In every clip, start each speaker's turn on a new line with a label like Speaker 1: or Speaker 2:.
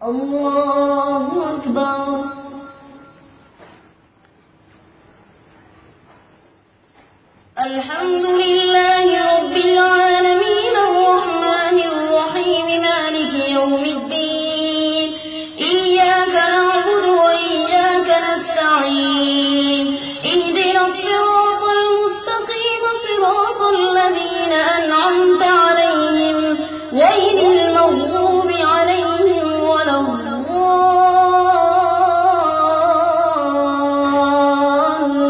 Speaker 1: الله أكبر. الحمد لله رب العالمين الرحمن الرحيم مالك يوم الدين إياك نعبد وإياك نستعين اهدنا الصراط المستقيم صراط الذين أنعمت عليهم غير المغضوب عليهم ولا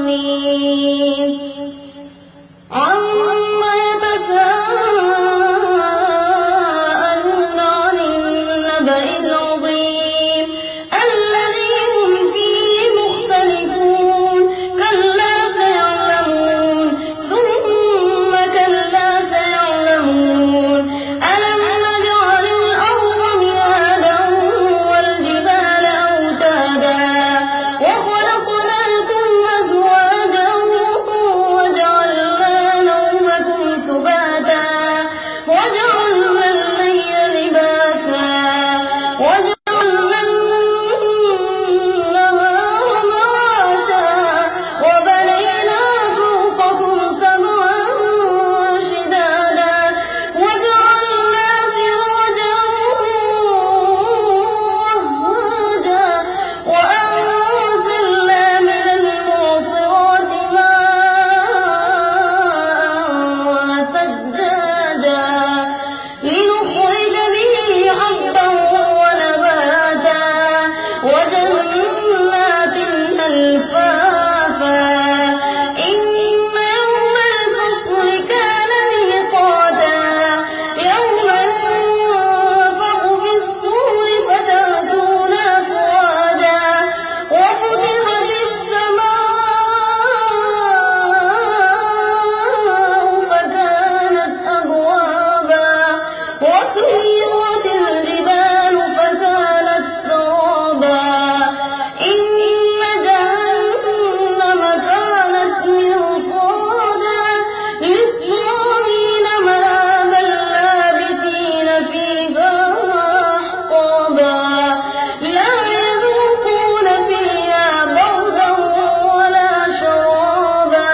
Speaker 1: الضالين. عما يتساءلون عن النبأ العظيم الذي هم فيه مختلفون كلا سيعلمون ثم كلا سيعلمون ألم نجعل الأرض مهادا والجبال أوتادا وخلقناكم أزواجا وجعلنا نومكم سباتا وجعلنا الليل لباسا وجعلنا النهار معاشا وبنينا فوقكم سبعا شدادا وجعلنا سراجا وهاجا وأنزلنا من المعصرات ماء ثجاجا لنخرج به حبا ونباتا وجنات ألفافا إن يوم الفصل كان ميقاتا يوم ينفخ في الصور فتأتون أفواجا وفتحت السماء فكانت أبوابا وسيرت الجبال فكانت سرابا إن جهنم كانت مرصادا للطاغين مآبا لابثين فيها أحقابا لا يذوقون فيها بردا ولا شرابا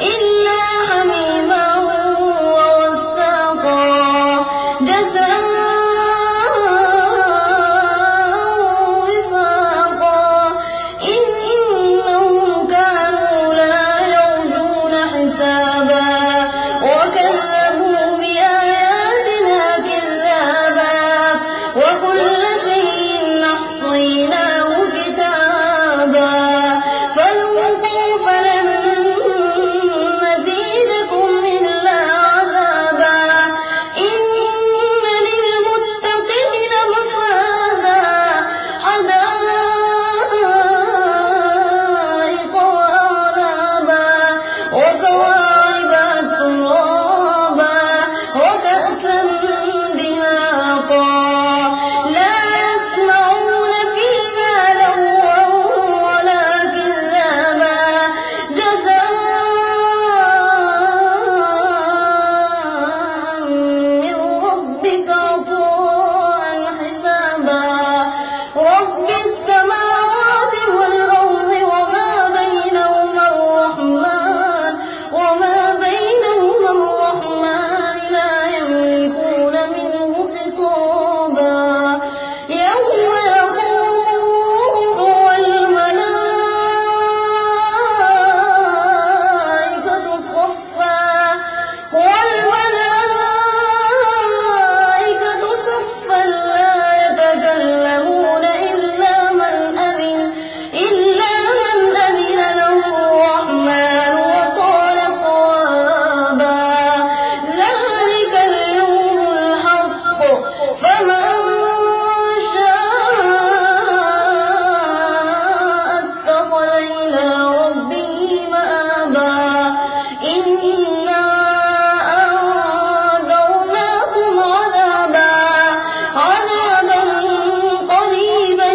Speaker 1: إلا حميما وغساقا جزاء وفاقا إنهم كانوا لا يرجون حسابا وكذبوا بآياتنا كذابا وكل شيء أحصيناه كتابا فذوقوا فلن نزيدكم إلا عذابا إن للمتقين مفازا حدائق وأعنابا وكواعب أترابا وكأسا دهاقا لا يسمعون فيها لغوا ولا كذابا جزاء من ربك عطاء حسابا رب السماوات والأرض وما بينهما الرحمن لا يملكون منه خطابا يوم يقوم الروح والملائكة صفا لا يتكلمون إلا من أذن له الرحمن وقال صوابا ذلك اليوم الحق فمن شاء اتخذ إلى ربه مآبا إنا أنذرناكم عذابا قريبا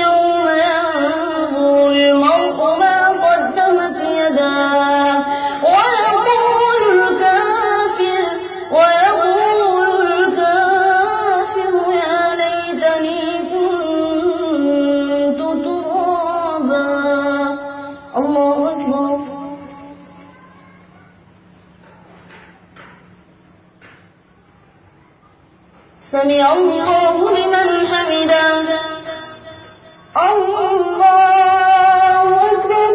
Speaker 1: يوم ينظر المرء ما قدمت يداه ويقول الكافر يا ليتني كنت سمع الله لمن حمده. الله أكبر.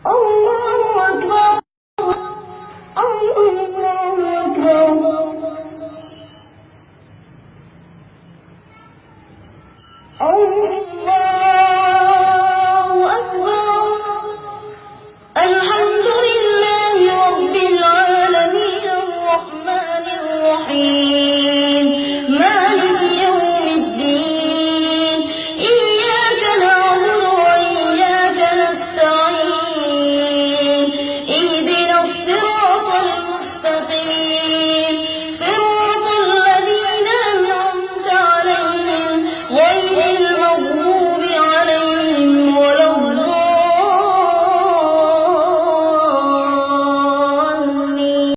Speaker 1: الله أكبر.